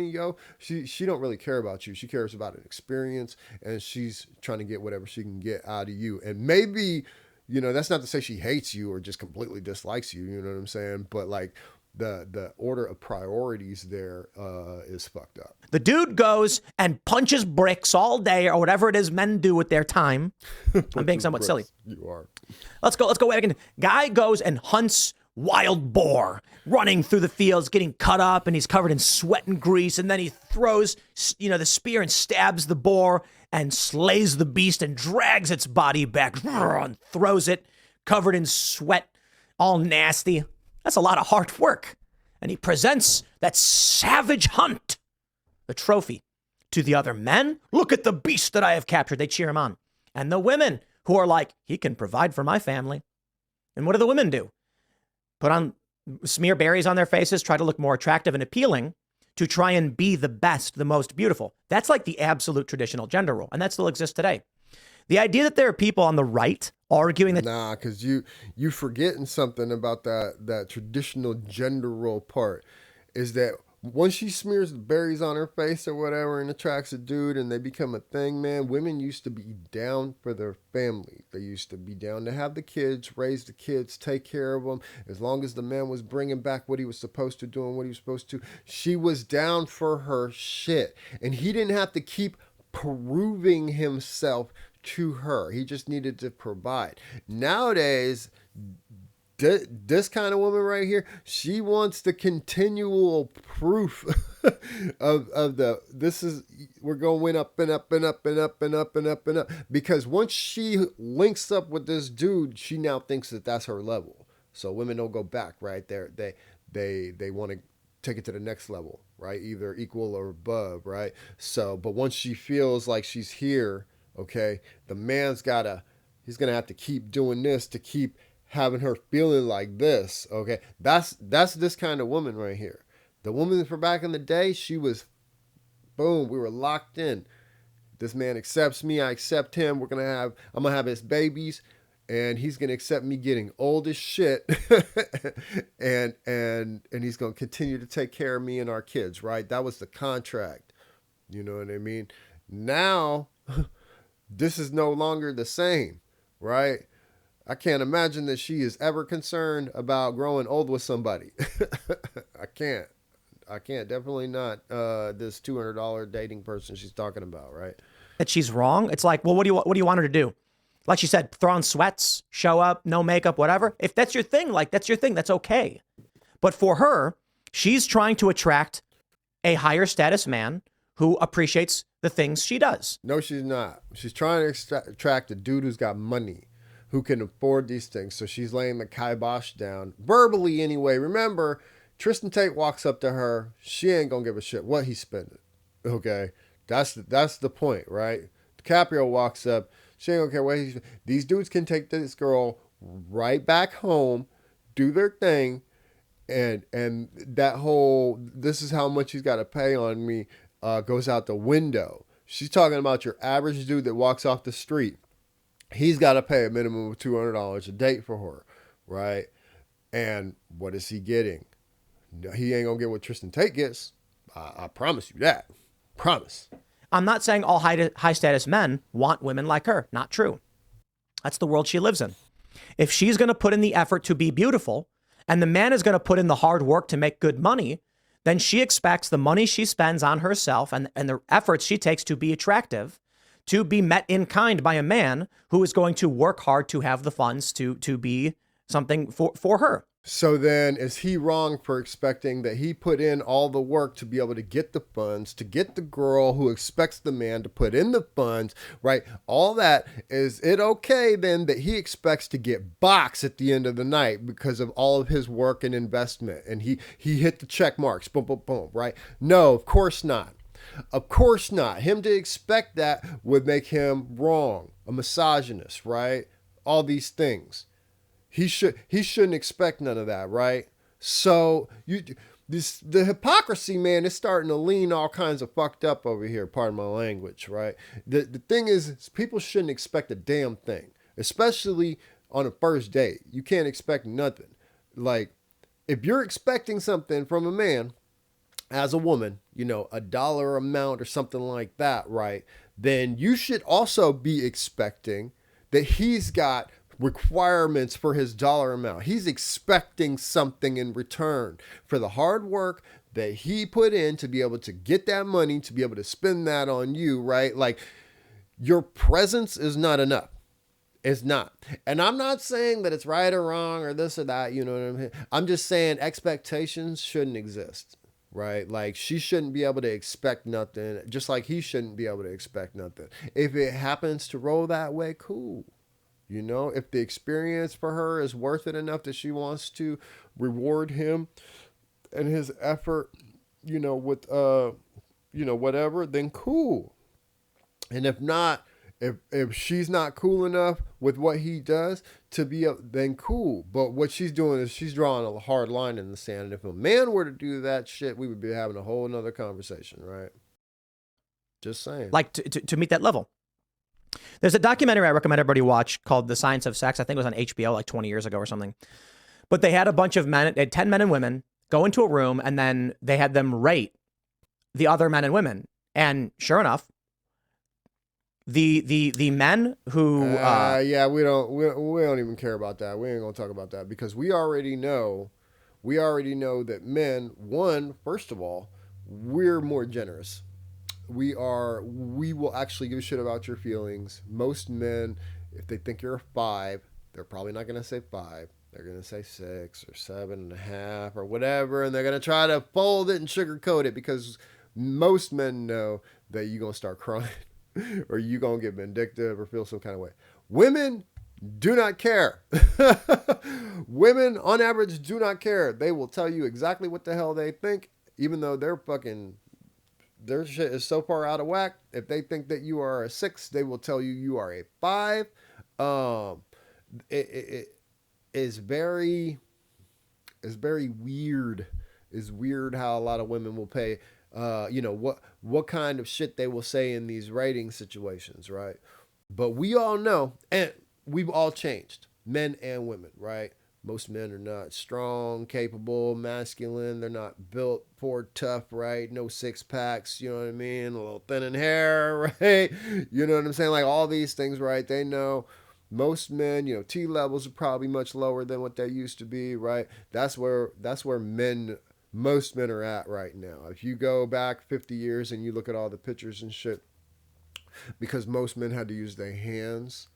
yo, she don't really care about you. She cares about an experience, and she's trying to get whatever she can get out of you. And maybe, that's not to say she hates you or just completely dislikes you, you know what I'm saying? But like the order of priorities there is fucked up. The dude goes and punches bricks all day or whatever it is men do with their time. I'm being somewhat silly. You are. Let's go again. Guy goes and hunts wild boar, running through the fields, getting cut up, and he's covered in sweat and grease. And then he throws, the spear and stabs the boar and slays the beast and drags its body back and throws it covered in sweat, all nasty. That's a lot of hard work. And he presents that savage hunt, the trophy, to the other men. Look at the beast that I have captured. They cheer him on. And the women who are like, he can provide for my family. And what do the women do? Smear berries on their faces, try to look more attractive and appealing to try and be the best, the most beautiful. That's like the absolute traditional gender role, and that still exists today. The idea that there are people on the right arguing that Nah, because you forgetting something about that traditional gender role part is that once she smears the berries on her face or whatever and attracts a dude and they become a thing, man, women used to be down for their family. They used to be down to have the kids, raise the kids, take care of them. As long as the man was bringing back what he was supposed to do and what he was supposed to, she was down for her shit. And he didn't have to keep proving himself to her. He just needed to provide. Nowadays, this kind of woman right here, she wants the continual proof of the this is we're going up and up and up and up and up and up and up, because once she links up with this dude, she now thinks that that's her level. So women don't go back, right? They want to take it to the next level, right? Either equal or above, right? So but once she feels like she's here, okay, the man's he's gonna have to keep doing this to keep having her feeling like this, okay? That's this kind of woman right here. The woman from back in the day, she was, boom, we were locked in. This man accepts me, I accept him. I'm gonna have his babies, and he's gonna accept me getting old as shit, and he's gonna continue to take care of me and our kids, right? That was the contract. You know what I mean? Now, this is no longer the same, right? I can't imagine that she is ever concerned about growing old with somebody. I can't. Definitely not this $200 dating person she's talking about, right? that she's wrong. It's like, well, what do you want her to do? Like she said, throw on sweats, show up, no makeup, whatever. If that's your thing, like that's your thing, that's okay. But for her, she's trying to attract a higher status man who appreciates the things she does. No, she's not. She's trying to attract a dude who's got money, who can afford these things. So she's laying the kibosh down, verbally anyway. Remember, Tristan Tate walks up to her. She ain't gonna give a shit what he's spending. Okay, that's the point, right? DiCaprio walks up. She ain't gonna care what he's. These dudes can take this girl right back home, do their thing, and that whole this is how much he's got to pay on me goes out the window. She's talking about your average dude that walks off the street. He's got to pay a minimum of $200 a date for her, right? And what is he getting? He ain't gonna get what Tristan Tate gets. I promise you that. Promise. I'm not saying all high status men want women like her. Not true. That's the world she lives in. If she's going to put in the effort to be beautiful and the man is going to put in the hard work to make good money, then she expects the money she spends on herself and the efforts she takes to be attractive to be met in kind by a man who is going to work hard to have the funds to be something for her. So then is he wrong for expecting that he put in all the work to be able to get the funds, to get the girl who expects the man to put in the funds, right? All that, is it okay then that he expects to get boxed at the end of the night because of all of his work and investment and he hit the check marks, boom, boom, boom, right? No, of course not. Of course not. Him to expect that would make him wrong, a misogynist, right? All these things. He shouldn't expect none of that, right? So the hypocrisy, man, is starting to lean all kinds of fucked up over here, pardon my language, right? The thing is people shouldn't expect a damn thing, especially on a first date. You can't expect nothing. Like, if you're expecting something from a man as a woman, you know, a dollar amount or something like that, right? Then you should also be expecting that he's got requirements for his dollar amount. He's expecting something in return for the hard work that he put in to be able to get that money, to be able to spend that on you, right? Like, your presence is not enough. It's not. And I'm not saying that it's right or wrong or this or that, you know what I mean? I'm just saying expectations shouldn't exist, right? Like, she shouldn't be able to expect nothing, just like he shouldn't be able to expect nothing. If it happens to roll that way, cool. You know, if the experience for her is worth it enough that she wants to reward him and his effort, you know, with, you know, whatever, then cool. And if not, If she's not cool enough with what he does to be then cool. But what she's doing is she's drawing a hard line in the sand. And if a man were to do that shit, we would be having a whole nother conversation, right? Just saying. Like to meet that level. There's a documentary I recommend everybody watch called The Science of Sex. I think it was on HBO like 20 years ago or something. But they had a bunch of men, they had 10 men and women go into a room, and then they had them rate the other men and women. And sure enough, the men who yeah, we don't even care about that. We ain't gonna talk about that because we already know that men, first of all, we're more generous. We will actually give a shit about your feelings. Most men, if they think you're a 5, they're probably not gonna say 5. They're gonna say 6 or 7.5 or whatever, and they're gonna try to fold it and sugarcoat it because most men know that you're gonna start crying or you're gonna get vindictive or feel some kind of way. Women do not care. Women, on average, do not care. They will tell you exactly what the hell they think, even though their shit is so far out of whack. If they think that you are a 6, they will tell you you are a 5. It is very weird. It's weird how a lot of women will pay. What kind of shit they will say in these rating situations, right? But we all know, and we've all changed, men and women, right? Most men are not strong, capable, masculine. They're not built for tough, right? No 6-packs, you know what I mean? A little thin in hair, right? You know what I'm saying? Like all these things, right? They know most men, T levels are probably much lower than what they used to be, right? That's where most men are at right now. If you go back 50 years and you look at all the pictures and shit, because most men had to use their hands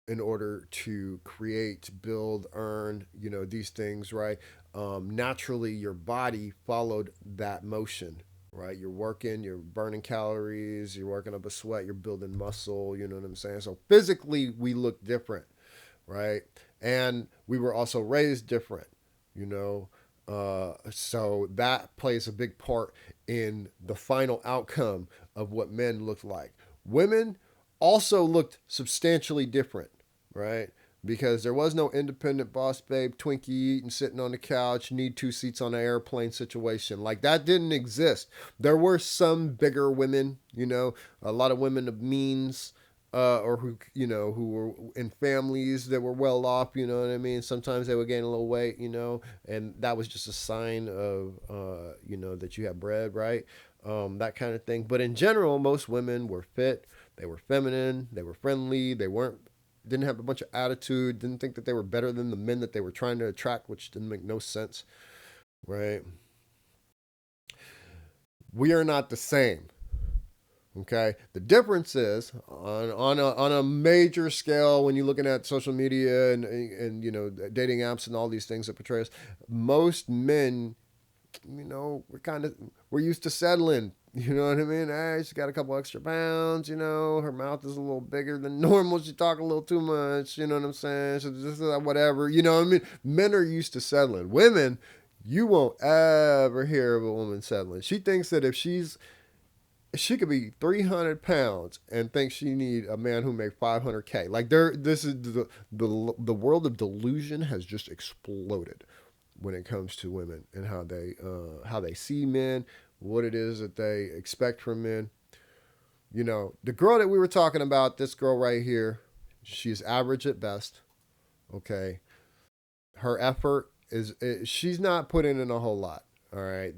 in order to create, build, earn, these things, right? Naturally, your body followed that motion, right? You're working, you're burning calories, you're working up a sweat, you're building muscle, you know what I'm saying? So physically, we look different, right? And we were also raised different, so that plays a big part in the final outcome of what men look like. Women also looked substantially different, right? Because there was no independent boss babe, Twinkie eating, sitting on the couch, need 2 seats on an airplane situation. Like that didn't exist. There were some bigger women, a lot of women of means, or who were in families that were well off, you know what I mean? Sometimes they would gain a little weight, and that was just a sign of, that you have bread, right? That kind of thing. But in general, most women were fit. They were feminine. They were friendly. Didn't have a bunch of attitude. Didn't think that they were better than the men that they were trying to attract, which didn't make no sense, right? We are not the same. Okay, the difference is on a major scale when you're looking at social media and dating apps and all these things that portray us. Most men, we're used to settling. You know what I mean? Hey, she's got a couple extra pounds. Her mouth is a little bigger than normal. She talk a little too much. You know what I'm saying? So just whatever. You know what I mean? Men are used to settling. Women, you won't ever hear of a woman settling. She thinks that if she could be 300 pounds and think she need a man who make 500K. Like this is the world of delusion has just exploded when it comes to women and how they see men, what it is that they expect from men. The girl that we were talking about, this girl right here, she's average at best. Okay. Her effort she's not putting in a whole lot. All right.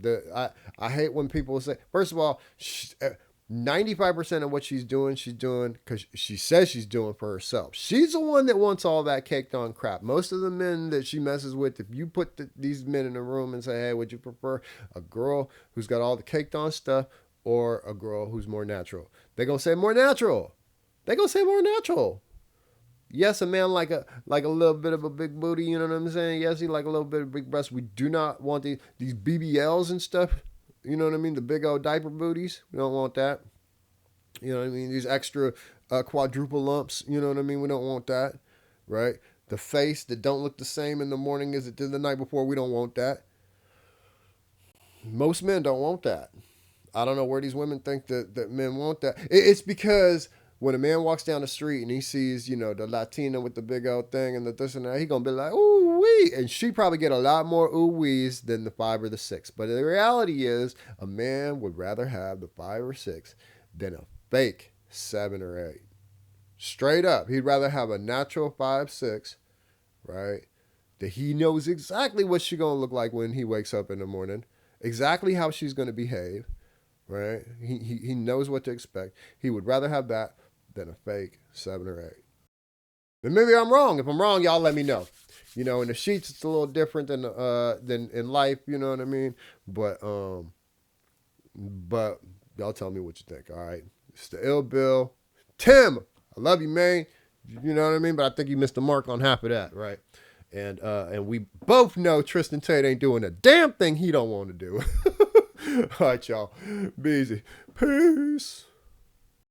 I hate when people say, first of all, 95% of what she's doing because she says she's doing for herself. She's the one that wants all that caked on crap. Most of the men that she messes with, if you put these men in a room and say, hey, would you prefer a girl who's got all the caked on stuff or a girl who's more natural? They're going to say more natural. Yes, a man like a little bit of a big booty, you know what I'm saying? Yes, he like a little bit of big breasts. We do not want these BBLs and stuff. You know what I mean? The big old diaper booties. We don't want that. You know what I mean? These extra quadruple lumps. You know what I mean? We don't want that, right? The face that don't look the same in the morning as it did the night before. We don't want that. Most men don't want that. I don't know where these women think that men want that. It's because when a man walks down the street and he sees, you know, the Latina with the big old thing and the this and that, he gonna be like, ooh wee, and she probably get a lot more ooh wees than the 5 or the 6. But the reality is, a man would rather have the 5 or 6 than a fake 7 or 8. Straight up, he'd rather have a natural 5, 6, right? That he knows exactly what she's gonna look like when he wakes up in the morning, exactly how she's gonna behave, right? He knows what to expect. He would rather have that than a fake 7 or 8. And maybe I'm wrong. If I'm wrong, y'all let me know. You know, in the sheets, it's a little different than in life. You know what I mean? But y'all tell me what you think. All right, it's the Ill Bill. Tim, I love you, man. You know what I mean? But I think you missed the mark on half of that, right? And we both know Tristan Tate ain't doing a damn thing he don't want to do. All right, y'all. Be easy. Peace.